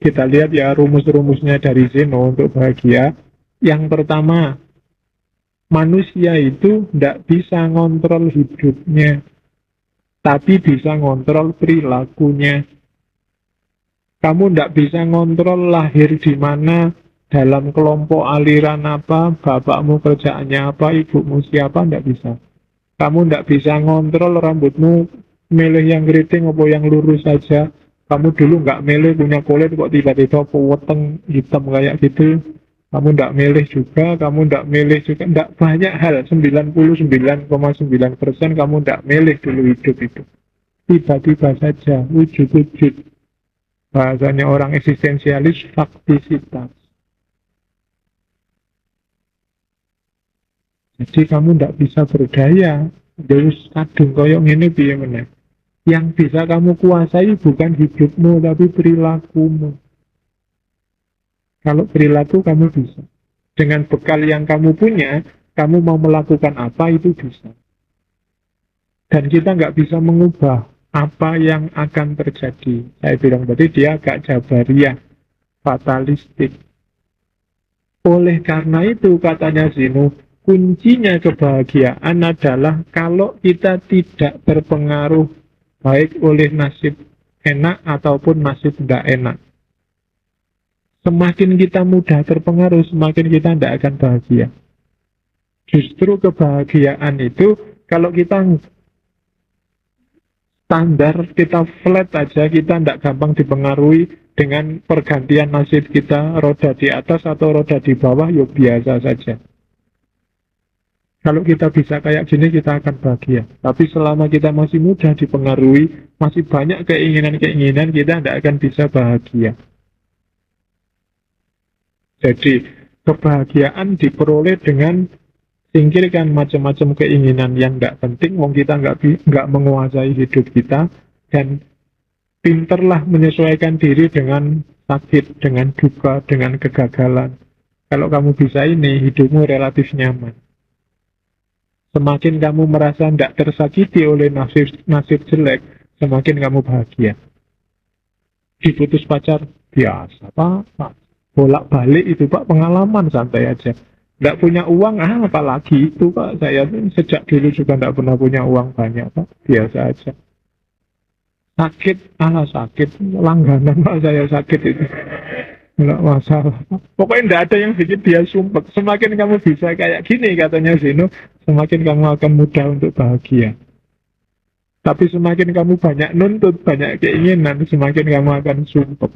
Kita lihat ya rumus-rumusnya dari Zeno untuk bahagia. Yang pertama, manusia itu tidak bisa ngontrol hidupnya, tapi bisa ngontrol perilakunya. Kamu tidak bisa ngontrol lahir di mana, dalam kelompok aliran apa, bapakmu kerjaannya apa, ibumu siapa, tidak bisa. Kamu tidak bisa ngontrol rambutmu, milih yang keriting atau yang lurus saja. Kamu dulu nggak milih punya kulit kok tiba-tiba peweteng hitam kayak gitu. Kamu tidak milih juga, kamu tidak milih juga, tidak banyak hal. 99,9% kamu tidak milih dulu hidup itu. Tiba-tiba saja, wujud-wujud. Bahasanya orang eksistensialis, faktisitas. Jadi kamu tidak bisa berdaya. Terus kadung koyong ini piye meneh. Yang bisa kamu kuasai bukan hidupmu, tapi perilakumu. Kalau perilaku kamu bisa. Dengan bekal yang kamu punya, kamu mau melakukan apa itu bisa. Dan kita nggak bisa mengubah apa yang akan terjadi. Saya bilang tadi dia agak jabariah, fatalistik. Oleh karena itu katanya Zeno, kuncinya kebahagiaan adalah kalau kita tidak terpengaruh baik oleh nasib enak ataupun nasib tidak enak. Semakin kita mudah terpengaruh, semakin kita tidak akan bahagia. Justru kebahagiaan itu kalau kita standar, kita flat aja, kita tidak gampang dipengaruhi dengan pergantian nasib kita, roda di atas atau roda di bawah, ya biasa saja. Kalau kita bisa kayak gini, kita akan bahagia. Tapi selama kita masih mudah dipengaruhi, masih banyak keinginan-keinginan, kita tidak akan bisa bahagia. Jadi, kebahagiaan diperoleh dengan singkirkan macam-macam keinginan yang tidak penting, wong kita nggak menguasai hidup kita, dan pinterlah menyesuaikan diri dengan sakit, dengan duka, dengan kegagalan. Kalau kamu bisa ini, hidupmu relatif nyaman. Semakin kamu merasa tidak tersakiti oleh nasib jelek, semakin kamu bahagia. Diputus pacar, biasa Pak. Bolak-balik itu Pak, pengalaman santai aja. Tidak punya uang, apalagi itu Pak. Saya sejak dulu juga tidak pernah punya uang banyak Pak. Biasa aja. Sakit, sakit. Langganan Pak, saya sakit itu. Nggak masalah. Pokoknya tidak ada yang bikin dia sumpek. Semakin kamu bisa kayak gini katanya Zeno, semakin kamu akan mudah untuk bahagia. Tapi semakin kamu banyak nuntut, banyak keinginan, semakin kamu akan sumpek.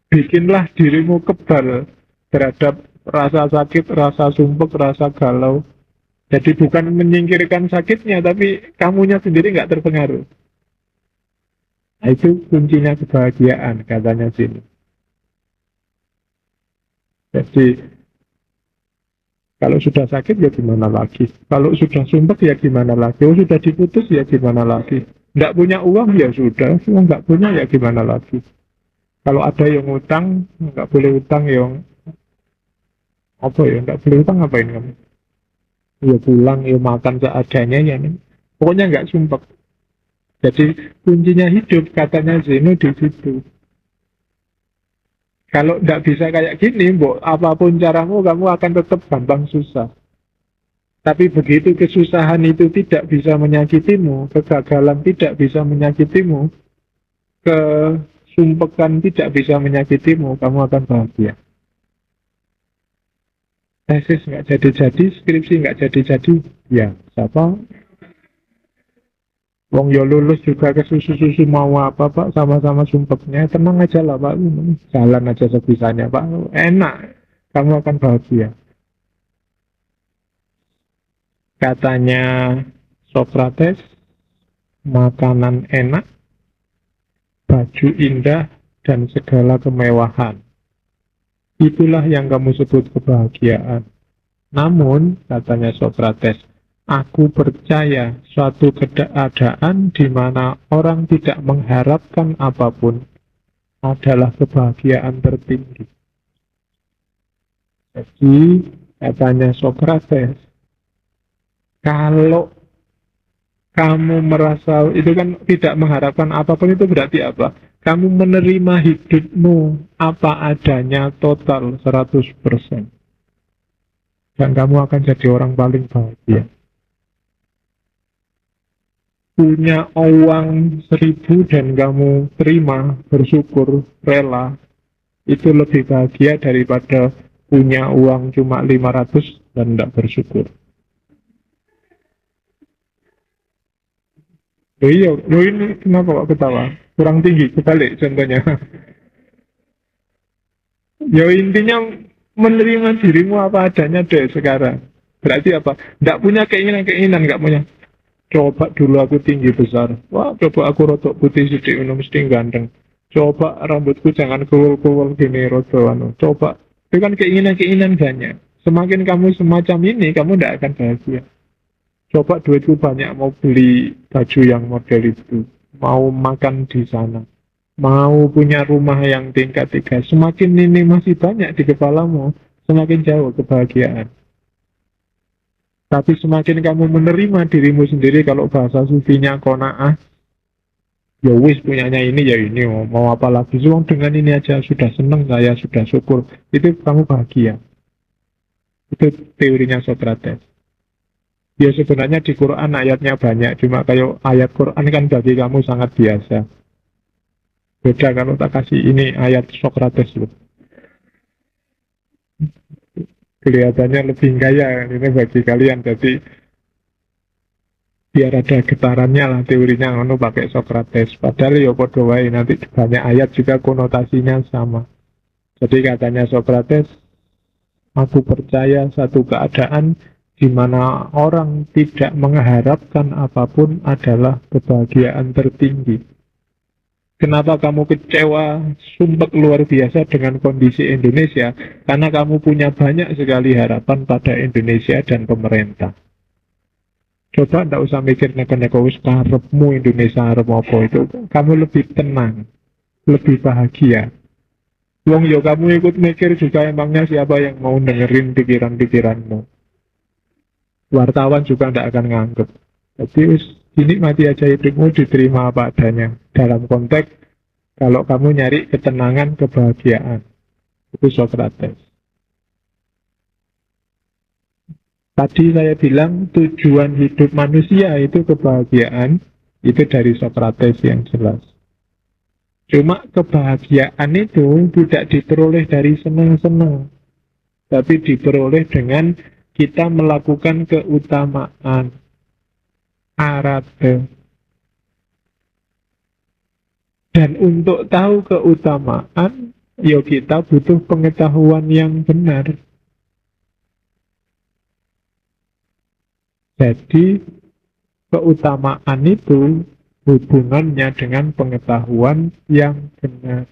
Bikinlah dirimu kebal terhadap rasa sakit, rasa sumpek, rasa galau. Jadi bukan menyingkirkan sakitnya, tapi kamunya sendiri nggak terpengaruh. Nah, itu kuncinya kebahagiaan, katanya sini. Jadi kalau sudah sakit ya gimana lagi? Kalau sudah sumpek ya gimana lagi? Sudah diputus ya gimana lagi? Nggak punya uang ya sudah, nggak punya ya gimana lagi? Kalau ada yang utang, nggak boleh utang yang apa ya? Nggak boleh utang ngapain kamu? Ya pulang, ya makan seadanya ya. Pokoknya nggak sumpek. Jadi kuncinya hidup katanya Zeno di situ. Kalau nggak bisa kayak gini, apapun caramu, kamu akan tetap gampang susah. Tapi begitu kesusahan itu tidak bisa menyakitimu, kegagalan tidak bisa menyakitimu, kesumpekan tidak bisa menyakitimu, kamu akan bahagia. Tesis nggak jadi-jadi, skripsi nggak jadi-jadi, ya siapa? Wong yo lulus juga ke susu-susu mau apa Pak, sama-sama sumpeknya, tenang aja lah Pak, jalan aja sebisanya Pak, enak, kamu akan bahagia. Katanya Socrates, makanan enak, baju indah, dan segala kemewahan. Itulah yang kamu sebut kebahagiaan. Namun, katanya Socrates, aku percaya suatu keadaan di mana orang tidak mengharapkan apapun adalah kebahagiaan tertinggi. Jadi, katanya Socrates, kalau kamu merasa itu kan tidak mengharapkan apapun, itu berarti apa? Kamu menerima hidupmu apa adanya total 100%. Dan kamu akan jadi orang paling bahagia. Punya uang 1.000 dan kamu terima, bersyukur, rela, itu lebih bahagia daripada punya uang cuma 500 dan tidak bersyukur. Iya, ini kenapa kok ketawa? Kurang tinggi, kebalik contohnya. Ya intinya menerima dirimu apa adanya deh sekarang. Berarti apa? Tidak punya keinginan-keinginan, nggak punya. Coba dulu aku tinggi besar. Wah, coba aku rotok putih sedikit, mesti ganteng. Coba rambutku jangan kuwul-kuwul gini, rotok anu. Coba. Itu kan keinginan-keinginan banyak. Semakin kamu semacam ini, kamu tidak akan bahagia. Coba duitku banyak, mau beli baju yang model itu, mau makan di sana, mau punya rumah yang tingkat 3. Semakin ini masih banyak di kepalamu, semakin jauh kebahagiaan. Tapi semakin kamu menerima dirimu sendiri, kalau bahasa sufinya qanaah, ya wis punyanya ini ya ini, mau apa lagi, dengan ini aja sudah seneng saya, sudah syukur, itu kamu bahagia. Itu teorinya Socrates. Ya sebenarnya di Quran ayatnya banyak, cuma kayak ayat Quran kan bagi kamu sangat biasa. Beda kalau tak kasih ini ayat Socrates loh. Kelihatannya lebih kaya ini bagi kalian, jadi biar ada getarannya lah teorinya ngono pakai Socrates. Padahal ya podo wae, nanti banyak ayat juga konotasinya sama. Jadi katanya Socrates, aku percaya satu keadaan di mana orang tidak mengharapkan apapun adalah kebahagiaan tertinggi. Kenapa kamu kecewa, sumpek luar biasa dengan kondisi Indonesia? Karena kamu punya banyak sekali harapan pada Indonesia dan pemerintah. Coba ndak usah mikir neko-neko wis karepmu Indonesia arep apa itu. Kamu lebih tenang, lebih bahagia. Wong yo kamu ikut mikir juga, emangnya siapa yang mau dengerin pikiran-pikiranmu? Wartawan juga ndak akan nganggep. Jadi dinikmati aja hidupmu, diterima apa adanya. Dalam konteks kalau kamu nyari ketenangan, kebahagiaan, itu Socrates. Tadi saya bilang tujuan hidup manusia itu kebahagiaan, itu dari Socrates yang jelas. Cuma kebahagiaan itu tidak diperoleh dari senang-senang, tapi diperoleh dengan kita melakukan keutamaan, arate. Dan untuk tahu keutamaan, ya kita butuh pengetahuan yang benar. Jadi keutamaan itu hubungannya dengan pengetahuan yang benar.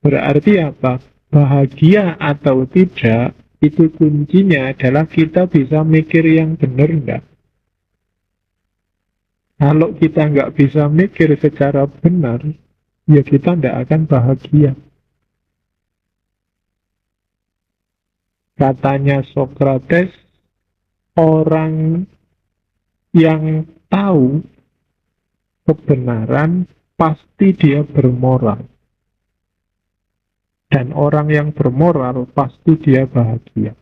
Berarti apa? Bahagia atau tidak, itu kuncinya adalah kita bisa mikir yang benar enggak. Kalau kita nggak bisa mikir secara benar, ya kita nggak akan bahagia. Katanya Socrates, orang yang tahu kebenaran pasti dia bermoral. Dan orang yang bermoral pasti dia bahagia.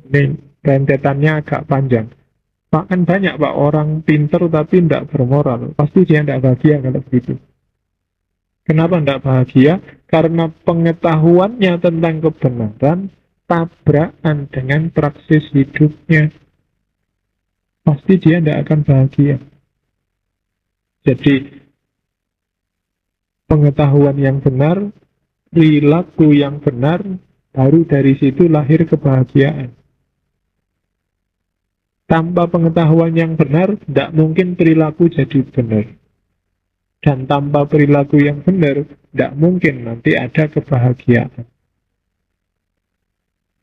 Ini rentetannya agak panjang. Pak, kan banyak Pak orang pinter tapi tidak bermoral. Pasti dia tidak bahagia kalau begitu. Kenapa tidak bahagia? Karena pengetahuannya tentang kebenaran tabrakan dengan praksis hidupnya. Pasti dia tidak akan bahagia. Jadi pengetahuan yang benar, perilaku yang benar, baru dari situ lahir kebahagiaan. Tanpa pengetahuan yang benar, tidak mungkin perilaku jadi benar. Dan tanpa perilaku yang benar, tidak mungkin nanti ada kebahagiaan.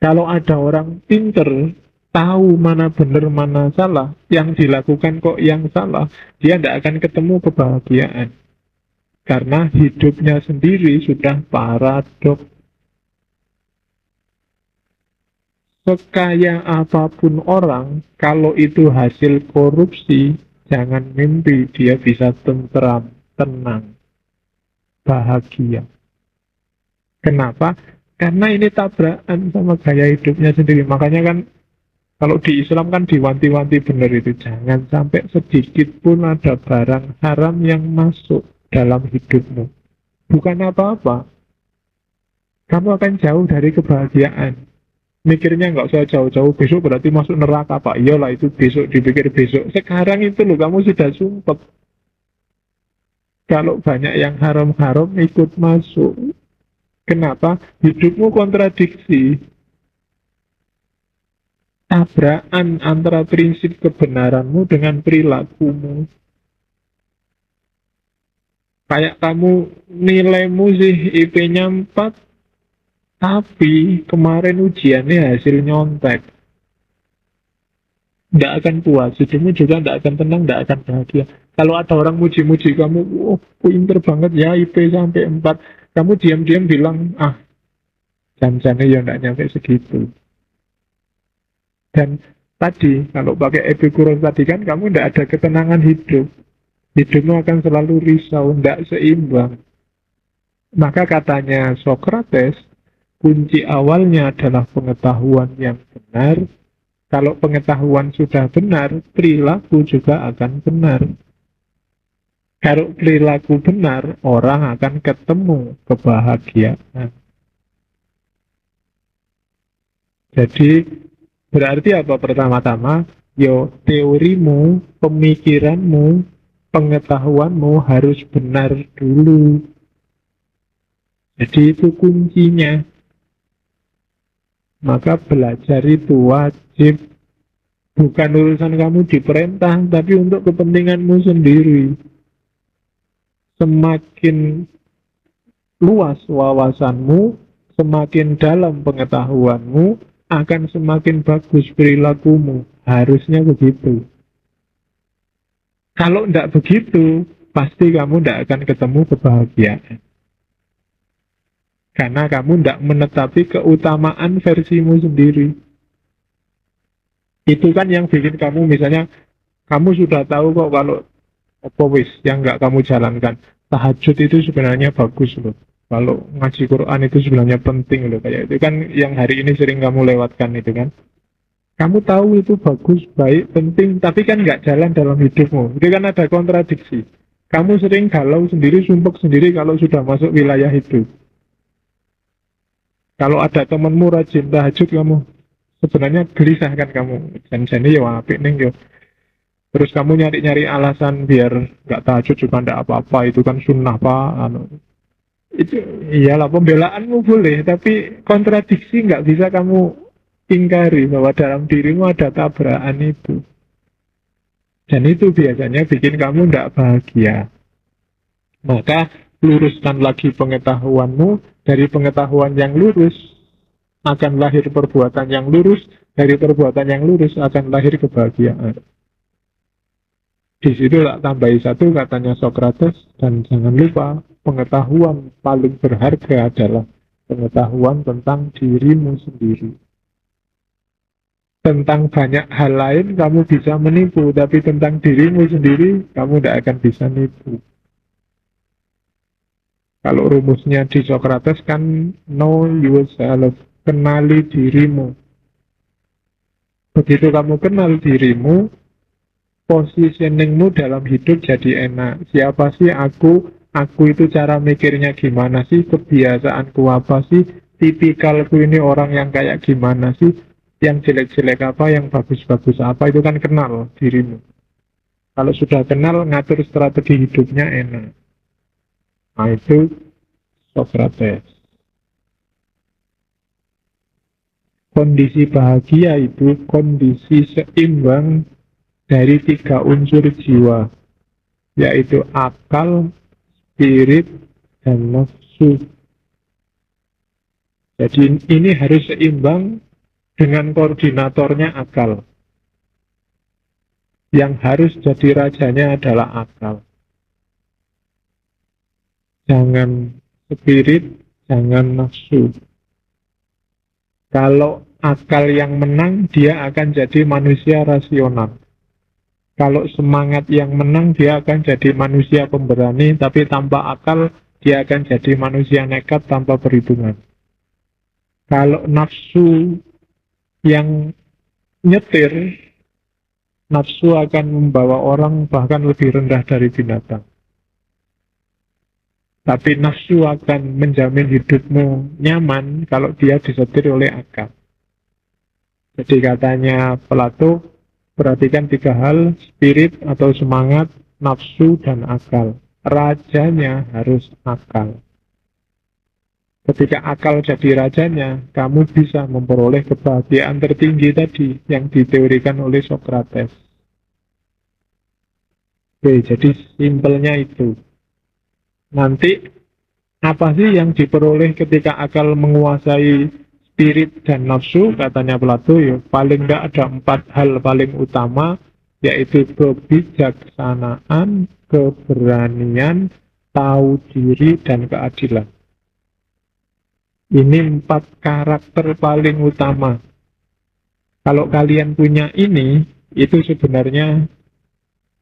Kalau ada orang pinter, tahu mana benar, mana salah, yang dilakukan kok yang salah, dia tidak akan ketemu kebahagiaan. Karena hidupnya sendiri sudah paradok. Sekaya apapun orang, kalau itu hasil korupsi, Jangan mimpi dia bisa tentram, tenang, bahagia. Kenapa? Karena ini tabrakan sama gaya hidupnya sendiri. Makanya kan kalau di Islam kan diwanti-wanti benar itu. Jangan sampai sedikit pun ada barang haram yang masuk dalam hidupmu. Bukan apa-apa. Kamu akan jauh dari kebahagiaan. Mikirnya nggak usah jauh-jauh, besok berarti masuk neraka, Pak. Iyalah itu besok, dipikir besok. Sekarang itu loh, kamu sudah sumpah. Kalau banyak yang haram-haram ikut masuk. Kenapa? Hidupmu kontradiksi. Tabrakan antara prinsip kebenaranmu dengan perilakumu. Kayak kamu nilaimu sih IP-nya 4, tapi kemarin ujiannya hasil nyontek. Tidak akan puas, hidupmu juga tidak akan tenang, tidak akan bahagia. Kalau ada orang muji-muji kamu, oh pinter banget ya IP sampai 4, kamu diam-diam bilang, jangan-jangan ya tidak nyampe segitu. Dan tadi, kalau pakai Epikuros tadi kan, kamu tidak ada ketenangan hidup. Hidupmu akan selalu risau, tidak seimbang. Maka katanya Socrates, kunci awalnya adalah pengetahuan yang benar. Kalau pengetahuan sudah benar, perilaku juga akan benar. Kalau perilaku benar, orang akan ketemu kebahagiaan. Jadi, berarti apa pertama-tama? Teorimu, pemikiranmu, pengetahuanmu harus benar dulu. Jadi itu kuncinya. Maka belajar itu wajib. Bukan urusan kamu diperintah, tapi untuk kepentinganmu sendiri. Semakin luas wawasanmu, semakin dalam pengetahuanmu, akan semakin bagus perilakumu. Harusnya begitu. Kalau tidak begitu, pasti kamu tidak akan ketemu kebahagiaan. Karena kamu tidak menetapi keutamaan versimu sendiri. Itu kan yang bikin kamu, misalnya, kamu sudah tahu kok kalau yang nggak kamu jalankan. Tahajud itu sebenarnya bagus loh. Kalau ngaji Quran itu sebenarnya penting loh. Kayak itu kan yang hari ini sering kamu lewatkan itu kan. Kamu tahu itu bagus, baik, penting, tapi kan nggak jalan dalam hidupmu. Itu kan ada kontradiksi. Kamu sering galau sendiri, sumpek sendiri kalau sudah masuk wilayah itu. Kalau ada temanmu rajin tahajud, kamu sebenarnya gelisah kan kamu. Jangan-jangan ya apik ning yo. Terus kamu nyari-nyari alasan biar nggak tahajud juga ndak apa-apa, itu kan sunnah Pak. Itu iyalah pembelaanmu boleh, tapi kontradiksi nggak bisa kamu ingkari bahwa dalam dirimu ada tabrakan itu. Dan itu biasanya bikin kamu ndak bahagia. Maka luruskan lagi pengetahuanmu. Dari pengetahuan yang lurus akan lahir perbuatan yang lurus. Dari perbuatan yang lurus akan lahir kebahagiaan. Di situ tak tambahi satu katanya Socrates, dan jangan lupa pengetahuan paling berharga adalah pengetahuan tentang dirimu sendiri. Tentang banyak hal lain kamu bisa menipu, tapi tentang dirimu sendiri kamu tidak akan bisa nipu. Kalau rumusnya di Socrates kan know yourself, kenali dirimu. Begitu kamu kenal dirimu, positioningmu dalam hidup jadi enak. Siapa sih aku? Aku itu cara mikirnya gimana sih? Kebiasaanku apa sih? Tipikalku ini orang yang kayak gimana sih? Yang jelek-jelek apa? Yang bagus-bagus apa? Itu kan kenal dirimu. Kalau sudah kenal, ngatur strategi hidupnya enak. Nah itu Socrates. Kondisi bahagia itu kondisi seimbang dari 3 unsur jiwa, yaitu akal, spirit, dan nafsu. Jadi ini harus seimbang dengan koordinatornya akal. Yang harus jadi rajanya adalah akal. Jangan spirit, jangan nafsu. Kalau akal yang menang, dia akan jadi manusia rasional. Kalau semangat yang menang, dia akan jadi manusia pemberani, tapi tanpa akal, dia akan jadi manusia nekat tanpa perhitungan. Kalau nafsu yang nyetir, nafsu akan membawa orang bahkan lebih rendah dari binatang. Tapi nafsu akan menjamin hidupmu nyaman kalau dia disetir oleh akal. Jadi katanya Plato, perhatikan 3 hal, spirit atau semangat, nafsu, dan akal. Rajanya harus akal. Ketika akal jadi rajanya, kamu bisa memperoleh kebahagiaan tertinggi tadi yang diteorikan oleh Socrates. Oke, jadi simpelnya itu. Nanti apa sih yang diperoleh ketika akal menguasai spirit dan nafsu? Katanya Plato, ya paling tidak ada 4 hal paling utama, yaitu kebijaksanaan, keberanian, tahu diri, dan keadilan. Ini 4 karakter paling utama. Kalau kalian punya ini, itu sebenarnya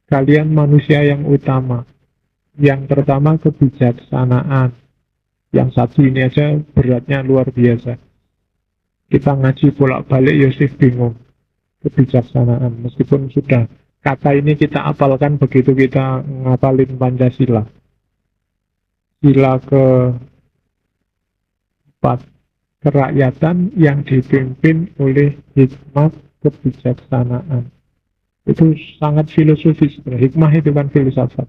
kalian manusia yang utama. Yang pertama kebijaksanaan. Yang satu ini aja beratnya luar biasa. Kita ngaji bolak-balik Yosef bingung. Kebijaksanaan. Meskipun sudah kata ini kita apalkan begitu kita ngapalin Pancasila. Sila keempat, kerakyatan yang dipimpin oleh hikmah kebijaksanaan. Itu sangat filosofis. Hikmah itu kan filsafat.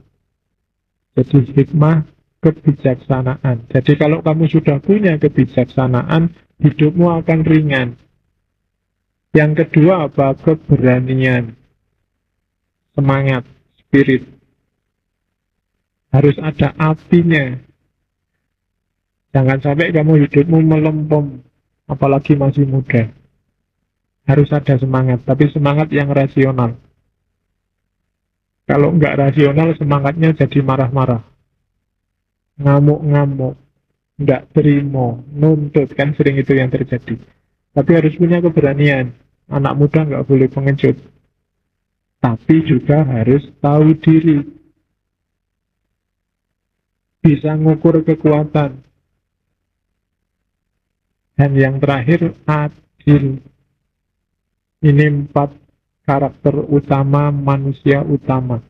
Jadi hikmah kebijaksanaan. Jadi kalau kamu sudah punya kebijaksanaan, hidupmu akan ringan. Yang kedua apa? Keberanian. Semangat, spirit. Harus ada apinya. Jangan sampai kamu hidupmu melempem, apalagi masih muda. Harus ada semangat, tapi semangat yang rasional. Kalau nggak rasional, semangatnya jadi marah-marah. Ngamuk-ngamuk, nggak terima, nuntut, kan sering itu yang terjadi. Tapi harus punya keberanian. Anak muda nggak boleh pengecut. Tapi juga harus tahu diri. Bisa ngukur kekuatan. Dan yang terakhir, adil. Ini 4 karakter utama manusia utama.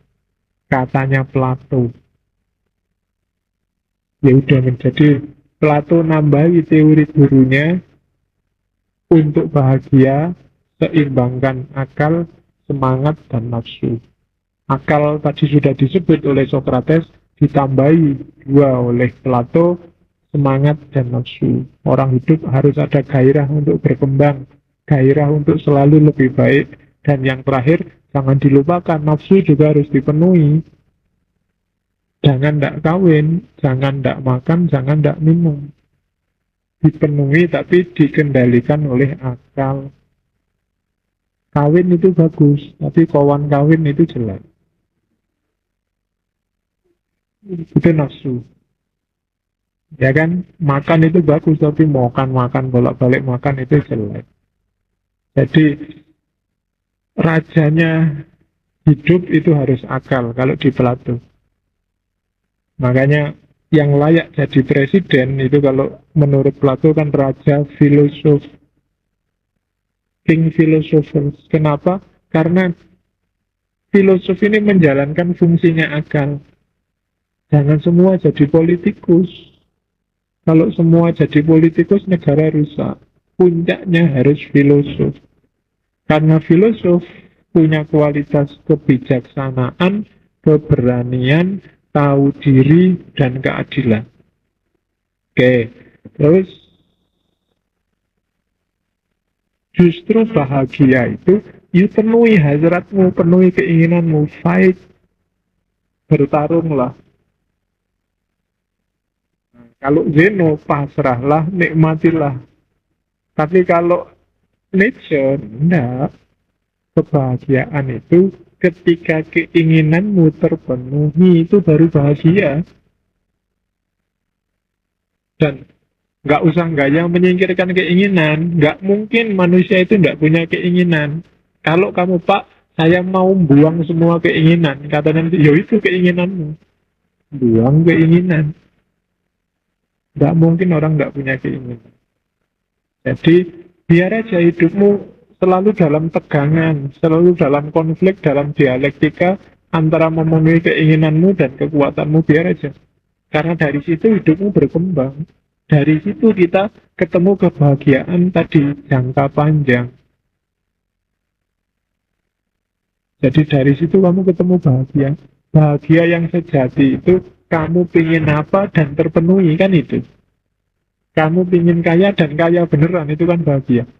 Katanya Plato. Ya udah menjadi Plato nambahi teori gurunya untuk bahagia, seimbangkan akal, semangat, dan nafsu. Akal tadi sudah disebut oleh Socrates, ditambahi 2 oleh Plato, semangat dan nafsu. Orang hidup harus ada gairah untuk berkembang, gairah untuk selalu lebih baik, dan yang terakhir, jangan dilupakan, nafsu juga harus dipenuhi. Jangan tidak kawin, jangan tidak makan, jangan tidak minum. Dipenuhi tapi dikendalikan oleh akal. Kawin itu bagus, tapi kawan kawin itu jelek. Itu nafsu. Ya kan, makan itu bagus, tapi makan bolak-balik makan itu jelek. Jadi rajanya hidup itu harus akal kalau di Plato. Makanya yang layak jadi presiden itu kalau menurut Plato kan raja filosof, king philosophers. Kenapa? Karena filosof ini menjalankan fungsinya akal. Jangan semua jadi politikus. Kalau semua jadi politikus, negara rusak. Puncaknya harus filosof. Karena filosof punya kualitas kebijaksanaan, keberanian, tahu diri, dan keadilan. Oke, terus justru bahagia itu, you penuhi hasratmu, penuhi keinginanmu, fight, bertarunglah. Kalau Zeno, pasrahlah, nikmatilah. Tapi kalau nature, enggak. Kebahagiaan itu ketika keinginanmu terpenuhi, itu baru bahagia. Dan nggak usah gaya menyingkirkan keinginan. Nggak mungkin manusia itu nggak punya keinginan. Kalau kamu, Pak, Saya mau buang semua keinginan. Kata nanti, yo itu keinginanmu. Buang keinginan. Nggak mungkin orang nggak punya keinginan. Jadi biar aja hidupmu selalu dalam tegangan, selalu dalam konflik, dalam dialektika antara memenuhi keinginanmu dan kekuatanmu, biar aja. Karena dari situ hidupmu berkembang. Dari situ kita ketemu kebahagiaan tadi jangka panjang. Jadi dari situ kamu ketemu bahagia. Bahagia yang sejati itu kamu pingin apa dan terpenuhi, kan itu. Kamu pingin kaya dan kaya beneran, itu kan bahagia.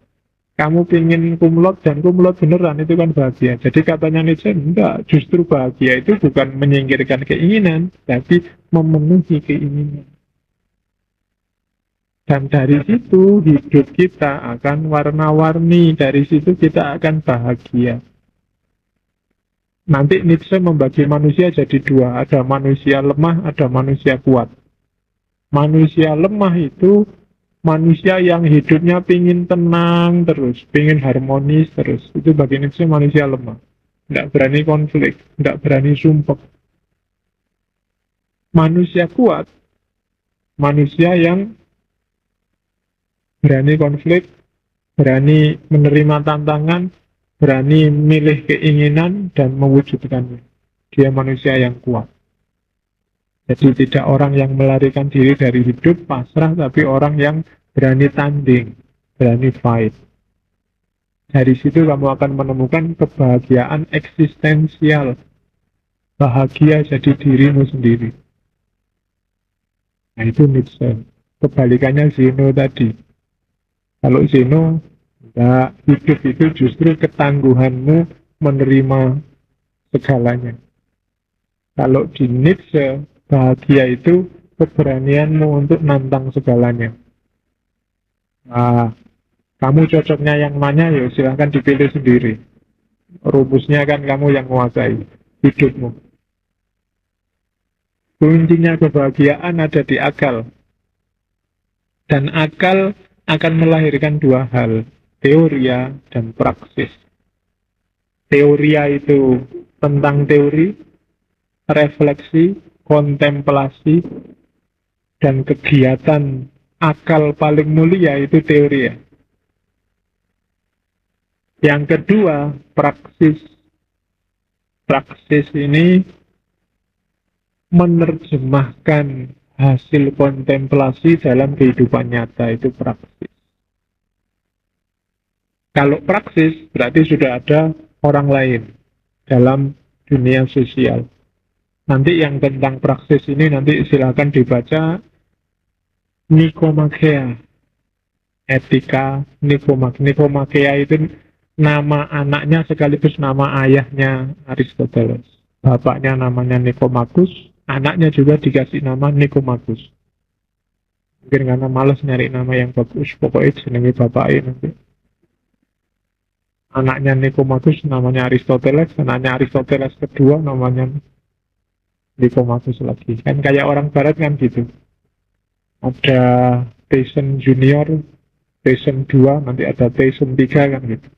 Kamu pingin kumlot dan kumlot beneran, itu kan bahagia. Jadi katanya Nietzsche, enggak, justru bahagia itu bukan menyingkirkan keinginan, tapi memenuhi keinginan. Dan dari situ hidup kita akan warna-warni, dari situ kita akan bahagia. Nanti Nietzsche membagi manusia jadi dua, ada manusia lemah, ada manusia kuat. Manusia lemah itu manusia yang hidupnya pingin tenang terus, pingin harmonis terus. Itu bagi Nietzsche manusia lemah. Tidak berani konflik, tidak berani sumpah. Manusia kuat, manusia yang berani konflik, berani menerima tantangan, berani milih keinginan dan mewujudkannya. Dia manusia yang kuat. Jadi tidak orang yang melarikan diri dari hidup, pasrah, tapi orang yang berani tanding, berani fight. Dari situ kamu akan menemukan kebahagiaan eksistensial. Bahagia jadi dirimu sendiri. Nah itu Nietzsche. Kebalikannya Zeno tadi. Kalau Zeno, enggak, hidup itu justru ketangguhanmu menerima segalanya. Kalau di Nietzsche, bahagia itu keberanianmu untuk nantang segalanya. Nah, kamu cocoknya yang mana ya silahkan dipilih sendiri. Rumusnya kan kamu yang menguasai hidupmu. Kuncinya kebahagiaan ada di akal. Dan akal akan melahirkan dua hal, teoria dan praksis. Teoria itu tentang teori, refleksi, kontemplasi, dan kegiatan akal paling mulia itu teori ya. Yang kedua, praksis. Praksis ini menerjemahkan hasil kontemplasi dalam kehidupan nyata, itu praksis. Kalau praksis berarti sudah ada orang lain dalam dunia sosial. Nanti yang tentang praksis ini nanti silakan dibaca Nikomakea. Etika Nikomakea. Nikomakea itu nama anaknya sekaligus nama ayahnya Aristoteles. Bapaknya namanya Nikomakus, anaknya juga dikasih nama Nikomakus. Mungkin karena malas nyari nama yang bagus, pokoknya jenenge bapaknya nanti. Anaknya Nikomakus namanya Aristoteles, anaknya Aristoteles kedua namanya Nikomakus lagi. Kan kayak orang barat kan gitu. Ada Tyson Junior, Tyson 2, nanti ada Tyson 3 kan gitu.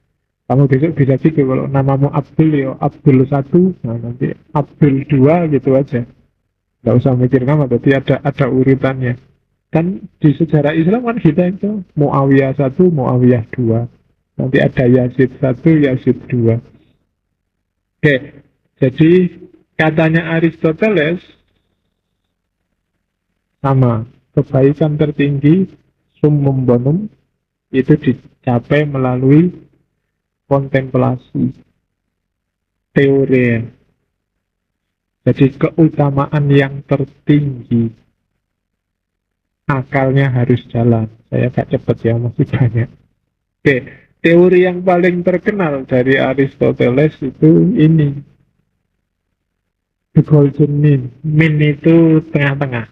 Kamu besok bisa gitu, kalau namamu Abdul ya Abdul 1, nah nanti Abdul 2 gitu aja. Nggak usah mikir nama, berarti ada urutannya. Kan di sejarah Islam kan kita itu Muawiyah 1, Muawiyah 2. Nanti ada Yazid 1, Yazid 2. Oke, jadi katanya Aristoteles sama, kebaikan tertinggi summum bonum itu dicapai melalui kontemplasi teori. Jadi keutamaan yang tertinggi akalnya harus jalan. Saya agak cepat ya, masih banyak. Oke, teori yang paling terkenal dari Aristoteles itu ini, the golden mean. Mean itu tengah-tengah,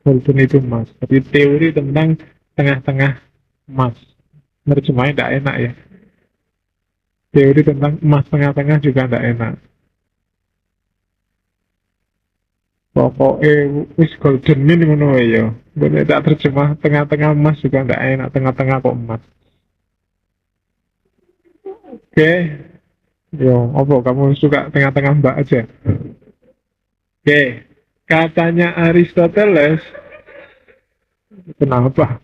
golden itu emas. Jadi teori tentang tengah-tengah emas. Nerjemahnya tidak enak ya. Teori tentang emas tengah-tengah juga tidak enak. Pokoknya wis golden mean ngono ya. Bener tak terjemah tengah-tengah emas juga tidak enak, tengah-tengah kok emas. Oke, Yo, apa kamu suka tengah-tengah mbak aja? Oke, katanya Aristoteles, kenapa?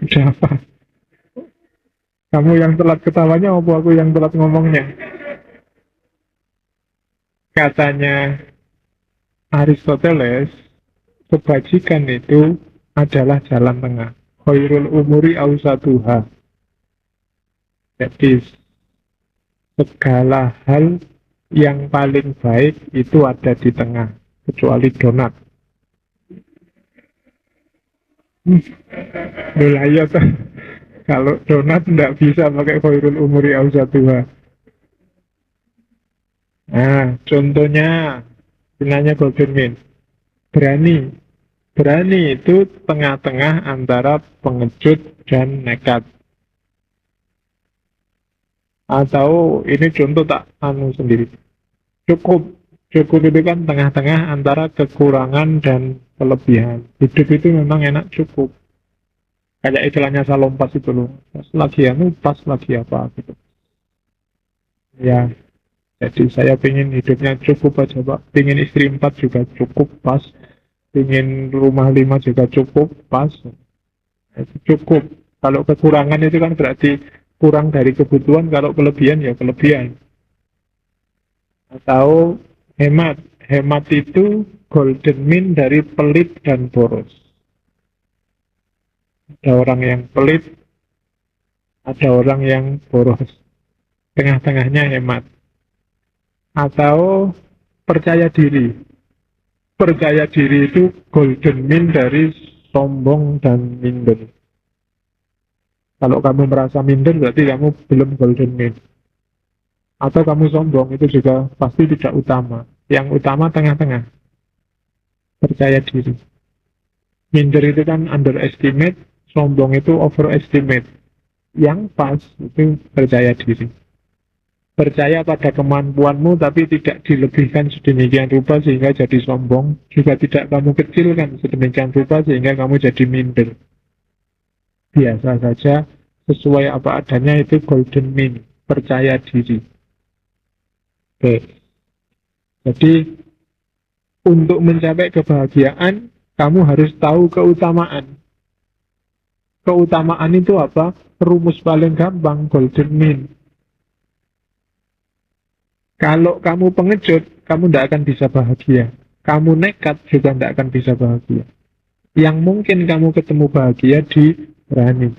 Udah apa? Kamu yang telat ketawanya, apa aku yang telat ngomongnya? Katanya Aristoteles, kebajikan itu adalah jalan tengah. Khairul umuri ausatuha. Jadi segala hal yang paling baik itu ada di tengah, kecuali donat. Loh iya tuh. Kalau donat tidak bisa pakai khairul umuri ausatuha. Nah, contohnya, bilangnya golden mean. Berani. Berani itu tengah-tengah antara pengecut dan nekat. Atau ini contoh tak anu sendiri. Cukup. Cukup itu kan tengah-tengah antara kekurangan dan kelebihan. Hidup itu memang enak cukup. Kayak istilahnya salompas itu loh. Pas lagi anu, pas lagi apa gitu. Ya, jadi saya pengen hidupnya cukup aja Pak. Pengen istri 4 juga cukup pas. Pengen rumah 5 juga cukup pas. Itu cukup. Kalau kekurangan itu kan berarti kurang dari kebutuhan. Kalau kelebihan ya kelebihan. Atau hemat. Hemat itu golden mean dari pelit dan boros. Ada orang yang pelit, ada orang yang boros. Tengah-tengahnya hemat. Atau percaya diri. Percaya diri itu golden mean dari sombong dan minder. Kalau kamu merasa minder berarti kamu belum golden mean. Atau kamu sombong itu juga pasti tidak utama. Yang utama tengah-tengah, percaya diri. Minder itu kan underestimate, sombong itu overestimate. Yang pas itu percaya diri. Percaya pada kemampuanmu tapi tidak dilebihkan sedemikian rupa sehingga jadi sombong. Juga tidak kamu kecilkan sedemikian rupa sehingga kamu jadi minder. Biasa saja, sesuai apa adanya itu golden mean. Percaya diri. Oke. Jadi untuk mencapai kebahagiaan, kamu harus tahu keutamaan. Keutamaan itu apa? Rumus paling gampang, golden mean. Kalau kamu pengecut, kamu tidak akan bisa bahagia. Kamu nekat juga tidak akan bisa bahagia. Yang mungkin kamu ketemu bahagia di berani.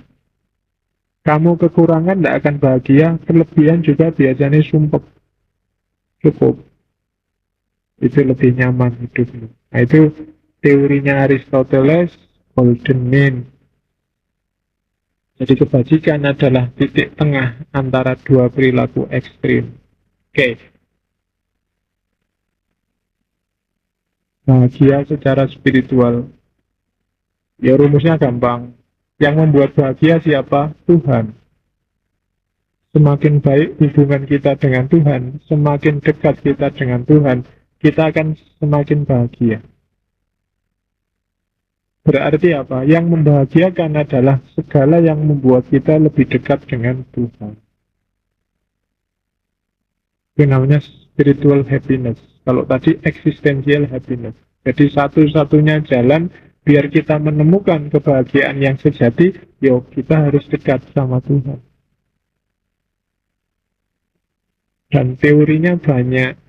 Kamu kekurangan tidak akan bahagia, kelebihan juga biasanya sumpek. Cukup. Itu lebih nyaman hidupmu. Nah itu teorinya Aristoteles, golden mean. Jadi kebajikan adalah titik tengah antara dua perilaku ekstrim. Oke, bahagia secara spiritual. Ya rumusnya gampang. Yang membuat bahagia siapa? Tuhan. Semakin baik hubungan kita dengan Tuhan, semakin dekat kita dengan Tuhan, kita akan semakin bahagia. Berarti apa? Yang membahagiakan adalah segala yang membuat kita lebih dekat dengan Tuhan. Itu namanya spiritual happiness. Kalau tadi existential happiness. Jadi satu-satunya jalan biar kita menemukan kebahagiaan yang sejati, yuk kita harus dekat sama Tuhan. Dan teorinya banyak.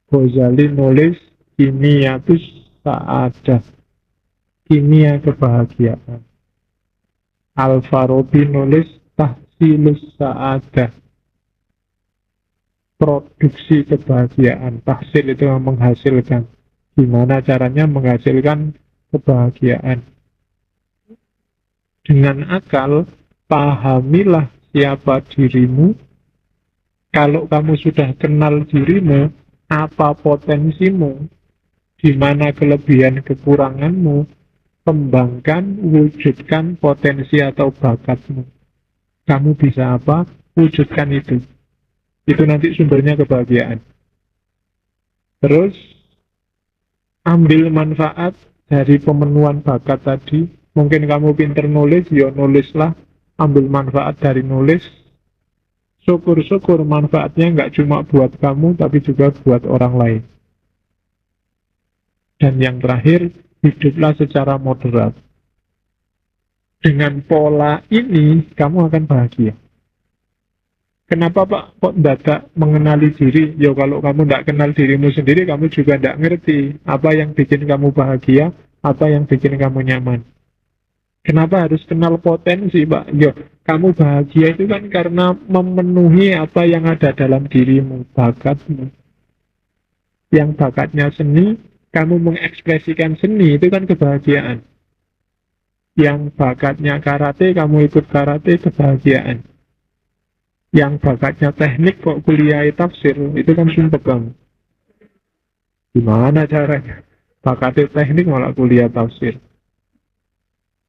Ghazali nulis kimiatus sa'adah, kimia kebahagiaan. Al-Farabi nulis tahsilus sa'adah, produksi kebahagiaan. Tahsil itu menghasilkan. Gimana caranya menghasilkan kebahagiaan? Dengan akal, pahamilah siapa dirimu. Kalau kamu sudah kenal dirimu, apa potensimu, di mana kelebihan kekuranganmu, kembangkan, wujudkan potensi atau bakatmu. Kamu bisa apa? Wujudkan itu. Itu nanti sumbernya kebahagiaan. Terus, ambil manfaat dari pemenuhan bakat tadi. Mungkin kamu pinter nulis, ya nulislah. ambil manfaat dari nulis, syukur-syukur manfaatnya nggak cuma buat kamu, tapi juga buat orang lain. Dan yang terakhir, hiduplah secara moderat. Dengan pola ini, kamu akan bahagia. Kenapa Pak kok tidak mengenali diri? Ya kalau kamu tidak kenal dirimu sendiri, kamu juga tidak ngerti apa yang bikin kamu bahagia, apa yang bikin kamu nyaman. Kenapa harus kenal potensi Pak? Ya kamu bahagia itu kan karena memenuhi apa yang ada dalam dirimu, bakatmu. Yang bakatnya seni, kamu mengekspresikan seni, itu kan kebahagiaan. Yang bakatnya karate, kamu ikut karate, kebahagiaan. Yang bakatnya teknik kok kuliah tafsir, itu kan sumpah kamu. Gimana caranya? Bakatnya teknik malah kuliah tafsir.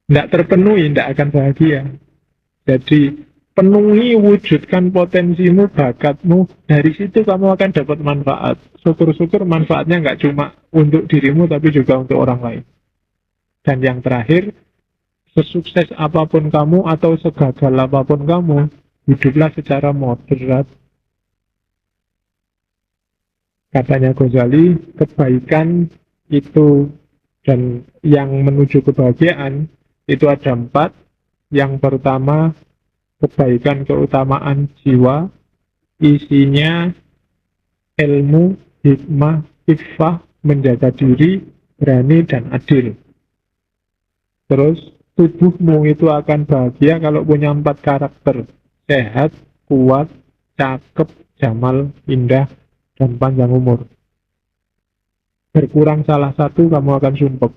Tidak terpenuhi, tidak akan bahagia. Jadi penuhi, wujudkan potensimu, bakatmu. Dari situ kamu akan dapat manfaat. Syukur-syukur manfaatnya nggak cuma untuk dirimu, tapi juga untuk orang lain. Dan yang terakhir, sesukses apapun kamu atau segagal apapun kamu, hiduplah secara moderat. Katanya Ghazali, kebaikan itu dan yang menuju kebahagiaan itu ada 4. Yang pertama, kebaikan keutamaan jiwa, isinya ilmu, hikmah, iffah, menjaga diri, berani, dan adil. Terus, tubuhmu itu akan bahagia kalau punya 4 karakter. Sehat, kuat, cakep, jamal, indah, dan panjang umur. Berkurang salah satu, kamu akan sumpek.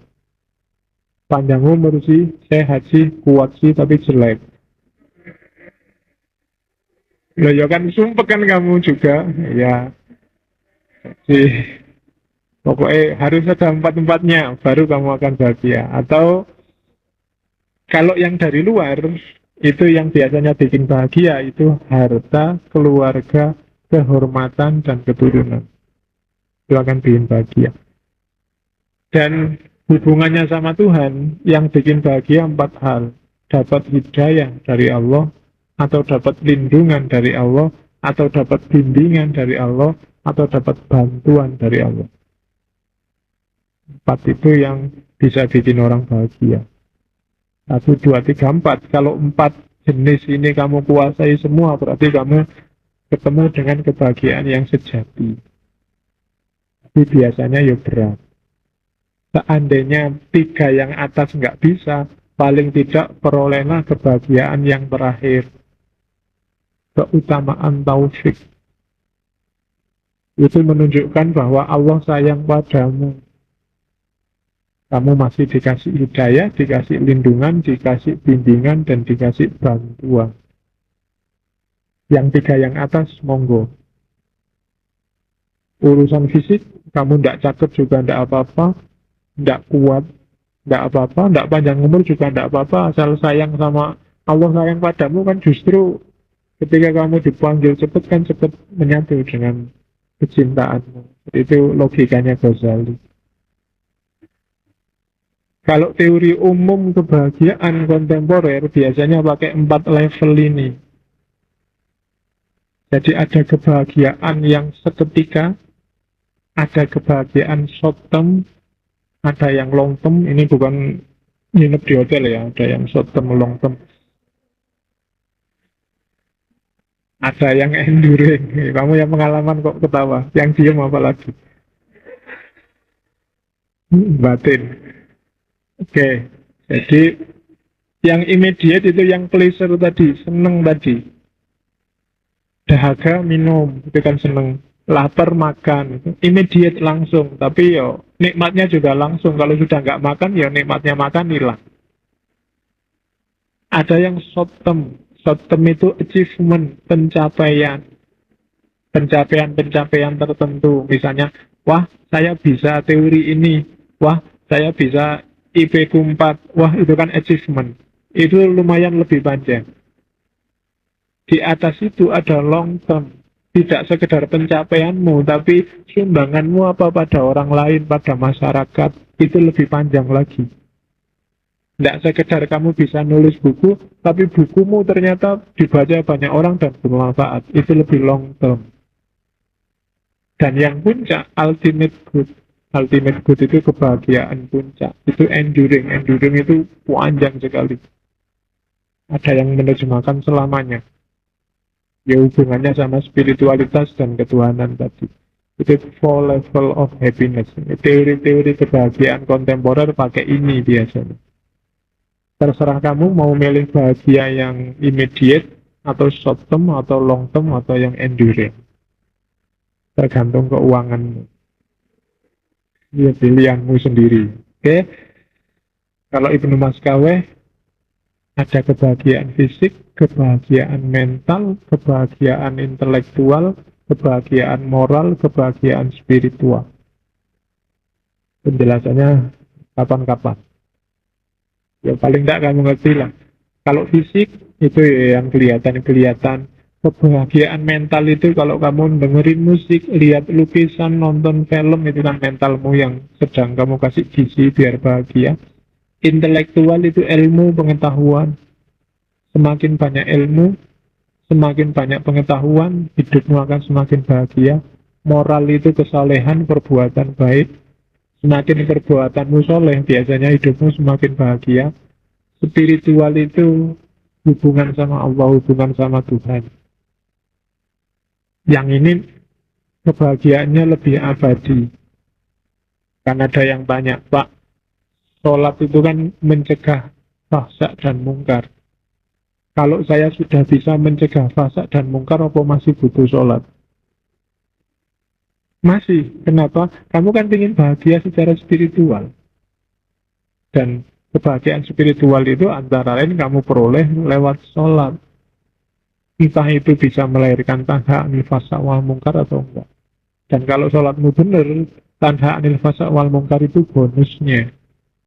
Panjang umur sih, sehat sih, kuat sih, tapi jelek. Loh ya kan sumpek kan kamu juga. Ya, sih. Pokoknya harus ada 4-4-nya, baru kamu akan bahagia. Atau kalau yang dari luar, itu yang biasanya bikin bahagia, itu harta, keluarga, kehormatan, dan keturunan. Itu akan bikin bahagia. Dan hubungannya sama Tuhan, yang bikin bahagia 4 hal. Dapat hidayah dari Allah, atau dapat lindungan dari Allah, atau dapat bimbingan dari Allah, atau dapat bantuan dari Allah. 4 itu yang bisa bikin orang bahagia. 1, 2, 3, 4. Kalau 4 jenis ini kamu kuasai semua, berarti kamu ketemu dengan kebahagiaan yang sejati. Tapi biasanya ya berat. Seandainya 3 yang atas nggak bisa, paling tidak perolehlah kebahagiaan yang terakhir. Keutamaan taufik. Itu menunjukkan bahwa Allah sayang padamu. Kamu masih dikasih hidayah, dikasih lindungan, dikasih bimbingan, dan dikasih bantuan. Yang 3 yang atas, monggo. Urusan fisik, kamu tidak cakep juga tidak apa-apa, tidak kuat, tidak apa-apa, tidak panjang umur juga tidak apa-apa, asal sayang sama Allah, sayang padamu kan justru ketika kamu dipanggil cepat kan cepat menyatu dengan kecintaanmu. Itu logikanya Ghazali. Kalau teori umum kebahagiaan kontemporer biasanya pakai 4 level ini. Jadi ada kebahagiaan yang seketika, ada kebahagiaan short term, ada yang long term. Ini bukan nginep di hotel ya, ada yang short term, long term. Ada yang enduring. Kamu yang pengalaman kok ketawa, yang diem apa lagi? Batin. Oke, jadi yang immediate itu yang pleasure tadi, seneng tadi. Dahaga minum, itu kan seneng. Lapar makan, immediate langsung. Tapi yo nikmatnya juga langsung. Kalau sudah nggak makan, ya nikmatnya makan hilang. Ada yang short term. Short term itu achievement, pencapaian. Pencapaian-pencapaian tertentu. Misalnya, wah saya bisa teori ini. Wah saya bisa IP-ku 4, wah itu kan achievement. Itu lumayan lebih panjang. Di atas itu ada long term. Tidak sekedar pencapaianmu, tapi sumbanganmu apa pada orang lain, pada masyarakat. Itu lebih panjang lagi. Tidak sekedar kamu bisa nulis buku, tapi bukumu ternyata dibaca banyak orang dan bermanfaat. Itu lebih long term. Dan yang puncak, ultimate good. Ultimate good itu kebahagiaan puncak. Itu enduring. Enduring itu panjang sekali. Ada yang menerjemahkan selamanya. Ya hubungannya sama spiritualitas dan ketuhanan tadi. Itu four level of happiness. Teori-teori kebahagiaan kontemporer pakai ini biasanya. Terserah kamu mau milih bahagia yang immediate atau short term atau long term atau yang enduring. Tergantung keuanganmu. Ya pilihanmu sendiri. Oke. Kalau Ibnu Maskaweh ada kebahagiaan fisik, kebahagiaan mental, kebahagiaan intelektual, kebahagiaan moral, kebahagiaan spiritual. Penjelasannya kapan-kapan. Ya paling tidak kamu ngerti lah. Kalau fisik itu ya yang kelihatan-kelihatan. Kebahagiaan mental itu kalau kamu dengerin musik, lihat lukisan, nonton film, itu kan mentalmu yang sedang kamu kasih gizi biar bahagia. Intelektual itu ilmu pengetahuan. Semakin banyak ilmu, semakin banyak pengetahuan, hidupmu akan semakin bahagia. Moral itu kesalehan, perbuatan baik. Semakin perbuatanmu soleh, biasanya hidupmu semakin bahagia. Spiritual itu hubungan sama Allah, hubungan sama Tuhan. Yang ini kebahagiaannya lebih abadi. Kan ada yang banyak, Pak, sholat itu kan mencegah fahsya dan mungkar. Kalau saya sudah bisa mencegah fahsya dan mungkar, apa masih butuh sholat? Masih. Kenapa? Kamu kan ingin bahagia secara spiritual. Dan kebahagiaan spiritual itu antara lain kamu peroleh lewat sholat. Entah itu bisa melahirkan tanha anil fasa wal mungkar atau enggak. Dan kalau sholatmu benar, tanha anil fasa wal mungkar itu bonusnya.